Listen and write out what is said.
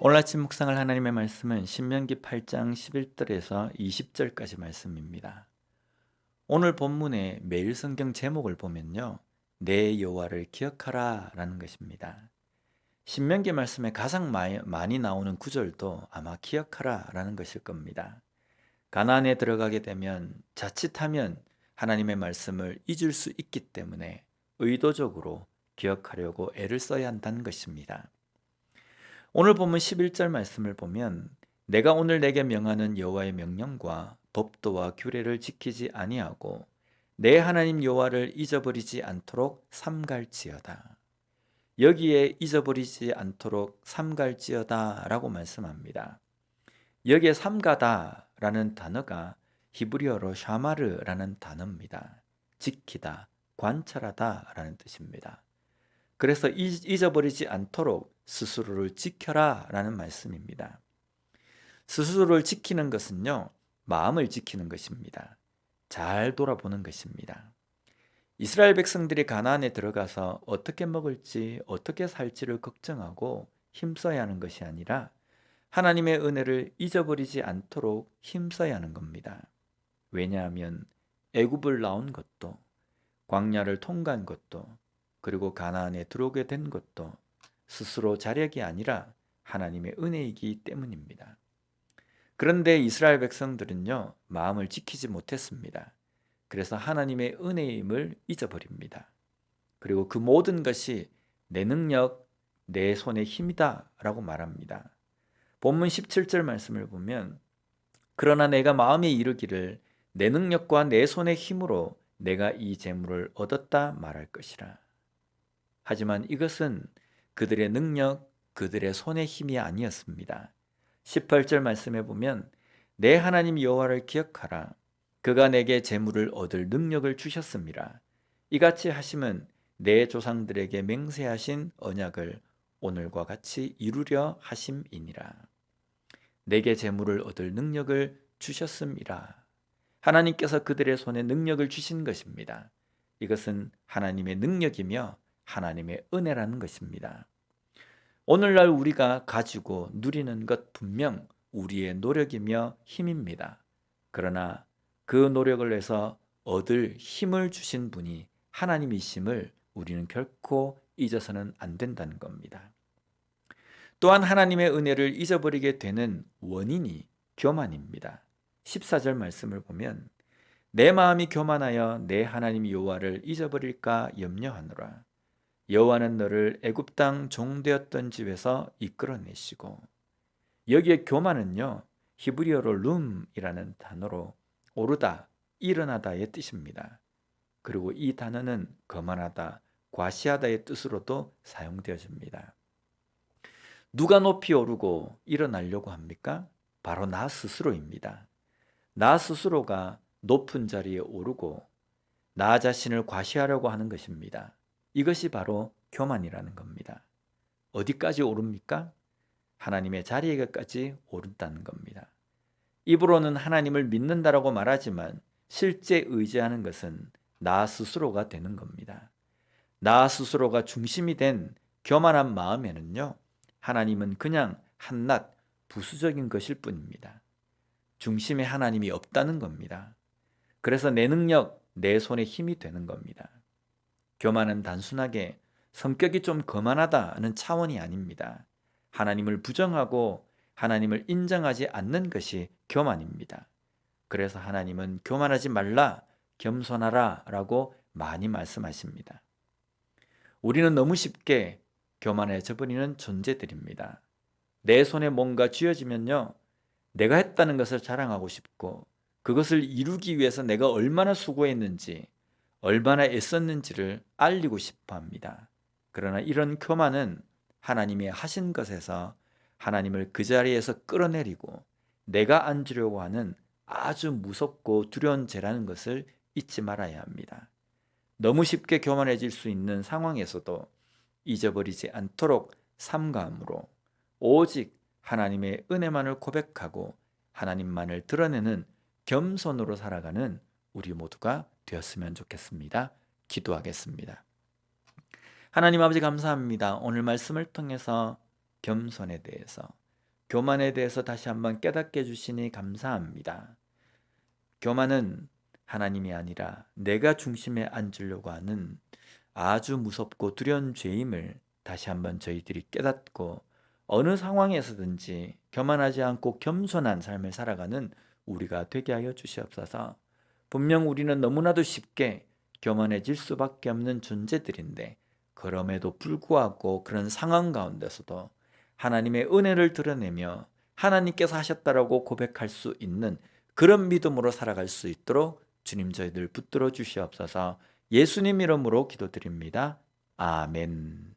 오늘 아침 묵상할 하나님의 말씀은 신명기 8장 11절에서 20절까지 말씀입니다. 오늘 본문의 매일 성경 제목을 보면요, 내 여호와를 기억하라 라는 것입니다. 신명기 말씀에 가장 많이 나오는 구절도 아마 기억하라 라는 것일 겁니다. 가나안에 들어가게 되면 자칫하면 하나님의 말씀을 잊을 수 있기 때문에 의도적으로 기억하려고 애를 써야 한다는 것입니다. 오늘 본문 11절 말씀을 보면 내가 오늘 내게 명하는 여호와의 명령과 법도와 규례를 지키지 아니하고 내 하나님 여호와를 잊어버리지 않도록 삼갈지어다. 여기에 잊어버리지 않도록 삼갈지어다 라고 말씀합니다. 여기에 삼가다 라는 단어가 히브리어로 샤마르라는 단어입니다. 지키다, 관찰하다 라는 뜻입니다. 그래서 잊어버리지 않도록 스스로를 지켜라 라는 말씀입니다. 스스로를 지키는 것은요, 마음을 지키는 것입니다. 잘 돌아보는 것입니다. 이스라엘 백성들이 가나안에 들어가서 어떻게 먹을지 어떻게 살지를 걱정하고 힘써야 하는 것이 아니라 하나님의 은혜를 잊어버리지 않도록 힘써야 하는 겁니다. 왜냐하면 애굽을 나온 것도, 광야를 통과한 것도, 그리고 가나안에 들어오게 된 것도 스스로 자력이 아니라 하나님의 은혜이기 때문입니다. 그런데 이스라엘 백성들은요, 마음을 지키지 못했습니다. 그래서 하나님의 은혜임을 잊어버립니다. 그리고 그 모든 것이 내 능력, 내 손의 힘이다 라고 말합니다. 본문 17절 말씀을 보면 그러나 내가 마음에 이르기를 내 능력과 내 손의 힘으로 내가 이 재물을 얻었다 말할 것이라. 하지만 이것은 그들의 능력, 그들의 손의 힘이 아니었습니다. 18절 말씀해 보면 내 하나님 여호와를 기억하라. 그가 내게 재물을 얻을 능력을 주셨습니다. 이같이 하심은 내 조상들에게 맹세하신 언약을 오늘과 같이 이루려 하심이니라. 내게 재물을 얻을 능력을 주셨음이라. 하나님께서 그들의 손에 능력을 주신 것입니다. 이것은 하나님의 능력이며 하나님의 은혜라는 것입니다. 오늘날 우리가 가지고 누리는 것 분명 우리의 노력이며 힘입니다. 그러나 그 노력을 해서 얻을 힘을 주신 분이 하나님이심을 우리는 결코 잊어서는 안 된다는 겁니다. 또한 하나님의 은혜를 잊어버리게 되는 원인이 교만입니다. 14절 말씀을 보면 내 마음이 교만하여 내 하나님 여호와를 잊어버릴까 염려하노라. 여호와는 너를 애굽 땅 종되었던 집에서 이끌어내시고, 여기에 교만은요, 히브리어로 룸이라는 단어로 오르다, 일어나다의 뜻입니다. 그리고 이 단어는 거만하다, 과시하다의 뜻으로도 사용되어집니다. 누가 높이 오르고 일어나려고 합니까? 바로 나 스스로입니다. 나 스스로가 높은 자리에 오르고 나 자신을 과시하려고 하는 것입니다. 이것이 바로 교만이라는 겁니다. 어디까지 오릅니까? 하나님의 자리에까지 오른다는 겁니다. 입으로는 하나님을 믿는다라고 말하지만 실제 의지하는 것은 나 스스로가 되는 겁니다. 나 스스로가 중심이 된 교만한 마음에는요, 하나님은 그냥 한낱 부수적인 것일 뿐입니다. 중심에 하나님이 없다는 겁니다. 그래서 내 능력, 내 손에 힘이 되는 겁니다. 교만은 단순하게 성격이 좀 거만하다는 차원이 아닙니다. 하나님을 부정하고 하나님을 인정하지 않는 것이 교만입니다. 그래서 하나님은 교만하지 말라, 겸손하라 라고 많이 말씀하십니다. 우리는 너무 쉽게 교만해져 버리는 존재들입니다. 내 손에 뭔가 쥐어지면요, 내가 했다는 것을 자랑하고 싶고 그것을 이루기 위해서 내가 얼마나 수고했는지, 얼마나 애썼는지를 알리고 싶어 합니다. 그러나 이런 교만은 하나님이 하신 것에서 하나님을 그 자리에서 끌어내리고 내가 앉으려고 하는 아주 무섭고 두려운 죄라는 것을 잊지 말아야 합니다. 너무 쉽게 교만해질 수 있는 상황에서도 잊어버리지 않도록 삼가함으로 오직 하나님의 은혜만을 고백하고 하나님만을 드러내는 겸손으로 살아가는 우리 모두가 되었으면 좋겠습니다. 기도하겠습니다. 하나님 아버지 감사합니다. 오늘 말씀을 통해서 겸손에 대해서, 교만에 대해서 다시 한번 깨닫게 해주시니 감사합니다. 교만은 하나님이 아니라 내가 중심에 앉으려고 하는 아주 무섭고 두려운 죄임을 다시 한번 저희들이 깨닫고 어느 상황에서든지 교만하지 않고 겸손한 삶을 살아가는 우리가 되게 하여 주시옵소서. 분명 우리는 너무나도 쉽게 교만해질 수밖에 없는 존재들인데 그럼에도 불구하고 그런 상황 가운데서도 하나님의 은혜를 드러내며 하나님께서 하셨다라고 고백할 수 있는 그런 믿음으로 살아갈 수 있도록 주님 저희들 붙들어 주시옵소서. 예수님 이름으로 기도드립니다. 아멘.